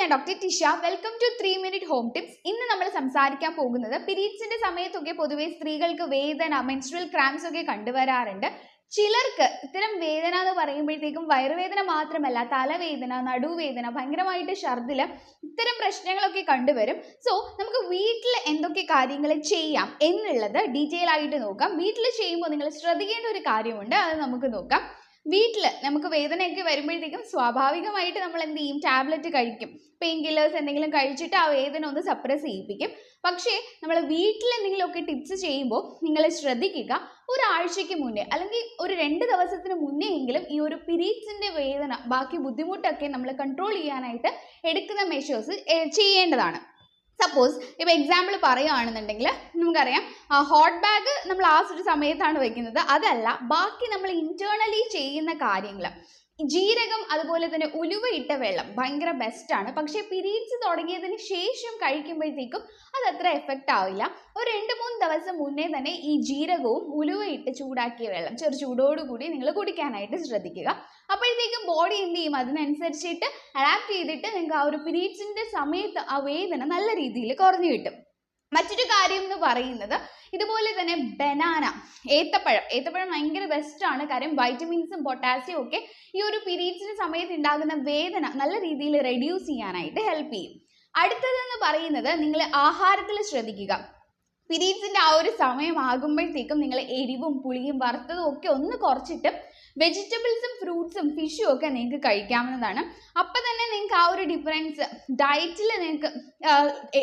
ഞാൻ doctor Tisha. Welcome to 3 minute home tips. ഇന്ന് നമ്മൾ സംസാരിക്കാൻ പോകുന്നത് പീരീഡ്സിന്റെ സമയത്തൊക്കെ പൊതുവെ സ്ത്രീകൾക്ക് വേദന, മെൻസ്ട്രൽ ക്രാംസ് ഒക്കെ കണ്ടുവരാറുണ്ട്. ചിലർക്ക് ഇത്തരം വേദന എന്ന് പറയുമ്പോഴത്തേക്കും വയറുവേദന മാത്രമല്ല, തലവേദന, നടുവേദന, ഭയങ്കരമായിട്ട് ഛർദില്, ഇത്തരം പ്രശ്നങ്ങളൊക്കെ കണ്ടുവരും. സോ നമുക്ക് വീട്ടിൽ എന്തൊക്കെ കാര്യങ്ങൾ ചെയ്യാം എന്നുള്ളത് ഡീറ്റെയിൽ ആയിട്ട് നോക്കാം. വീട്ടിൽ ചെയ്യുമ്പോൾ നിങ്ങൾ ശ്രദ്ധിക്കേണ്ട ഒരു കാര്യമുണ്ട്, അത് നമുക്ക് നോക്കാം. വീട്ടിൽ നമുക്ക് വേദനയൊക്കെ വരുമ്പോഴത്തേക്കും സ്വാഭാവികമായിട്ട് നമ്മൾ എന്ത് ചെയ്യും? ടാബ്ലറ്റ് കഴിക്കും, പെയിൻ കില്ലേഴ്സ് എന്തെങ്കിലും കഴിച്ചിട്ട് ആ വേദന ഒന്ന് സപ്രസ് ചെയ്യിപ്പിക്കും. പക്ഷേ നമ്മൾ വീട്ടിൽ എന്തെങ്കിലുമൊക്കെ ടിപ്സ് ചെയ്യുമ്പോൾ നിങ്ങൾ ശ്രദ്ധിക്കുക, ഒരാഴ്ചയ്ക്ക് മുന്നേ അല്ലെങ്കിൽ ഒരു 2 ദിവസത്തിന് മുന്നേ എങ്കിലും ഈ ഒരു പീരീഡ്സിൻ്റെ വേദന, ബാക്കി ബുദ്ധിമുട്ടൊക്കെ നമ്മൾ കൺട്രോൾ ചെയ്യാനായിട്ട് എടുക്കുന്ന മെഷേഴ്സ് ചെയ്യേണ്ടതാണ്. സപ്പോസ് ഇപ്പോൾ എക്സാമ്പിൾ പറയുകയാണെന്നുണ്ടെങ്കിൽ നമുക്കറിയാം, ഹോട്ട് ബാഗ് നമ്മൾ ആ ഒരു സമയത്താണ് വെക്കുന്നത്. അതല്ല, ബാക്കി നമ്മൾ ഇന്റേണലി ചെയ്യുന്ന കാര്യങ്ങൾ, ജീരകം അതുപോലെ തന്നെ ഉലുവയിട്ട വെള്ളം ഭയങ്കര ബെസ്റ്റാണ്. പക്ഷേ പീരീഡ്സ് തുടങ്ങിയതിന് ശേഷം കഴിക്കുമ്പോഴത്തേക്കും അതത്ര എഫക്റ്റ് ആവില്ല. ഒരു 2-3 ദിവസം മുന്നേ തന്നെ ഈ ജീരകവും ഉലുവയിട്ട് ചൂടാക്കിയ വെള്ളം ചെറു ചൂടോടുകൂടി നിങ്ങൾ കുടിക്കാനായിട്ട് ശ്രദ്ധിക്കുക. അപ്പോഴത്തേക്കും ബോഡി എന്ത് ചെയ്യും? അതിനനുസരിച്ചിട്ട് അഡാപ്റ്റ് ചെയ്തിട്ട് നിങ്ങൾക്ക് ആ ഒരു പീരീഡ്സിൻ്റെ സമയത്ത് ആ വേദന നല്ല രീതിയിൽ കുറഞ്ഞു കിട്ടും. മറ്റൊരു കാര്യം എന്ന് പറയുന്നത് ഇതുപോലെ തന്നെ ബനാന, ഏത്തപ്പഴം ഭയങ്കര ബെസ്റ്റാണ്. കാര്യം വൈറ്റമിൻസും പൊട്ടാസ്യവും ഒക്കെ ഈ ഒരു പീരീഡ്സിൻ്റെ സമയത്ത് ഉണ്ടാകുന്ന വേദന നല്ല രീതിയിൽ റെഡ്യൂസ് ചെയ്യാനായിട്ട് ഹെൽപ്പ് ചെയ്യും. അടുത്തതെന്ന് പറയുന്നത് നിങ്ങൾ ആഹാരത്തിൽ ശ്രദ്ധിക്കുക. പീരീഡ്സിൻ്റെ ആ ഒരു സമയമാകുമ്പോഴത്തേക്കും നിങ്ങൾ എരിവും പുളിയും വറുത്തതും ഒക്കെ ഒന്ന് കുറച്ചിട്ട് വെജിറ്റബിൾസും ഫ്രൂട്ട്സും ഫിഷും ഒക്കെ നിങ്ങൾക്ക് കഴിക്കാവുന്നതാണ്. അപ്പം തന്നെ നിങ്ങൾക്ക് ആ ഒരു ഡിഫറൻസ് ഡയറ്റിൽ നിങ്ങൾക്ക്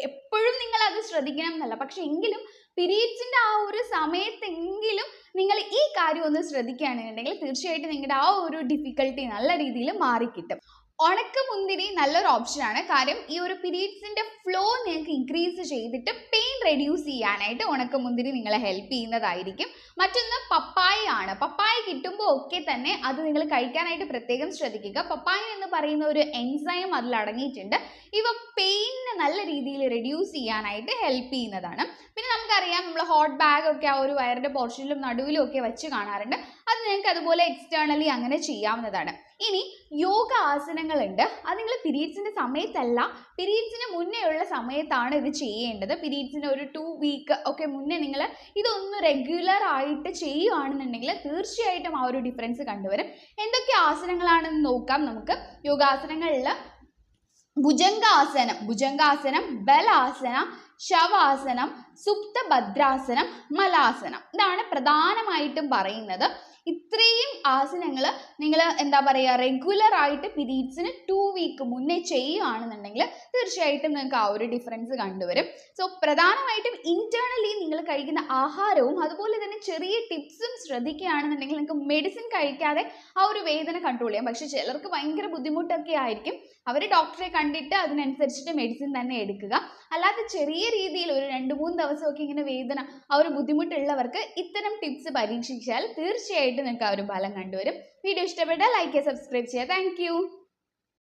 എപ്പോഴും നിങ്ങൾ അത് ശ്രദ്ധിക്കണം എന്നല്ല, പക്ഷെ എങ്കിലും പീരീഡ്സിൻ്റെ ആ ഒരു സമയത്തെങ്കിലും നിങ്ങൾ ഈ കാര്യം ഒന്ന് ശ്രദ്ധിക്കുകയാണെന്നുണ്ടെങ്കിൽ തീർച്ചയായിട്ടും നിങ്ങളുടെ ആ ഒരു ഡിഫിക്കൽട്ടി നല്ല രീതിയിൽ മാറിക്കിട്ടും. ഉണക്കമുന്തിരി നല്ലൊരു ഓപ്ഷനാണ്. കാര്യം ഈ ഒരു പീരീഡ്സിൻ്റെ ഫ്ലോ നിങ്ങൾക്ക് ഇൻക്രീസ് ചെയ്തിട്ട് പെയിൻ റെഡ്യൂസ് ചെയ്യാനായിട്ട് ഉണക്കമുന്തിരി നിങ്ങളെ ഹെൽപ്പ് ചെയ്യുന്നതായിരിക്കും. മറ്റൊന്ന് പപ്പായ ആണ്. പപ്പായ കിട്ടുമ്പോൾ ഒക്കെ തന്നെ അത് നിങ്ങൾ കഴിക്കാനായിട്ട് പ്രത്യേകം ശ്രദ്ധിക്കുക. പപ്പായ എന്ന് പറയുന്ന ഒരു എൻസൈം അതിൽ അടങ്ങിയിട്ടുണ്ട്. ഇവ പെയിനിനെ നല്ല രീതിയിൽ റെഡ്യൂസ് ചെയ്യാനായിട്ട് ഹെൽപ്പ് ചെയ്യുന്നതാണ്. പിന്നെ നമുക്കറിയാം, നമ്മൾ ഹോട്ട് ബാഗ് ഒക്കെ ആ ഒരു വയറിൻ്റെ പോർഷനിലും നടുവിലും ഒക്കെ വെച്ച് കാണാറുണ്ട്. അത് നിങ്ങൾക്ക് അതുപോലെ എക്സ്റ്റേണലി അങ്ങനെ ചെയ്യാവുന്നതാണ്. ഇനി യോഗ ആസനങ്ങളുണ്ട്. അത് നിങ്ങൾ പീരീഡ്സിൻ്റെ സമയത്തല്ല, പീരീഡ്സിന് മുന്നേ ഉള്ള സമയത്താണ് ഇത് ചെയ്യേണ്ടത്. പീരീഡ്സിന് ഒരു 2 വീക്ക് ഒക്കെ മുന്നേ നിങ്ങൾ ഇതൊന്ന് റെഗുലർ ആയിട്ട് ചെയ്യുകയാണെന്നുണ്ടെങ്കിൽ തീർച്ചയായിട്ടും ആ ഒരു ഡിഫറൻസ് കണ്ടുവരും. എന്തൊക്കെ ആസനങ്ങളാണെന്ന് നോക്കാം നമുക്ക്. യോഗാസനങ്ങളിൽ ഭുജംഗാസനം, ബലാസനം, ശവാസനം, സുപ്തഭദ്രാസനം, മലാസനം, ഇതാണ് പ്രധാനമായിട്ടും പറയുന്നത്. ഇത്രയും ആസനങ്ങൾ നിങ്ങൾ എന്താ പറയുക, റെഗുലർ ആയിട്ട് പീരീഡ്സിന് 2 വീക്ക് മുന്നേ ചെയ്യുകയാണെന്നുണ്ടെങ്കിൽ തീർച്ചയായിട്ടും നിങ്ങൾക്ക് ആ ഒരു ഡിഫറൻസ് കണ്ടുവരും. സോ പ്രധാനമായിട്ടും ഇന്റേണലി നിങ്ങൾ കഴിക്കുന്ന ആഹാരവും അതുപോലെ തന്നെ ചെറിയ ടിപ്സും ശ്രദ്ധിക്കുകയാണെന്നുണ്ടെങ്കിൽ നിങ്ങൾക്ക് മെഡിസിൻ കഴിക്കാതെ ആ ഒരു വേദന കൺട്രോൾ ചെയ്യാം. പക്ഷേ ചിലർക്ക് ഭയങ്കര ബുദ്ധിമുട്ടൊക്കെ ആയിരിക്കും, അവർ ഡോക്ടറെ കണ്ടിട്ട് അതിനനുസരിച്ചിട്ട് മെഡിസിൻ തന്നെ എടുക്കുക. അല്ലാതെ ചെറിയ രീതിയിൽ ഒരു 2-3 ദിവസമൊക്കെ ഇങ്ങനെ വേദന, ആ ഒരു ബുദ്ധിമുട്ടുള്ളവർക്ക് ഇത്തരം ടിപ്സ് പരീക്ഷിച്ചാൽ തീർച്ചയായിട്ടും നിങ്ങൾക്ക് ആ ഒരു ഫലം കണ്ടുവരും. വീഡിയോ ഇഷ്ടപ്പെട്ടാൽ ലൈക്ക് ചെയ്യുക, സബ്സ്ക്രൈബ് ചെയ്യുക. താങ്ക്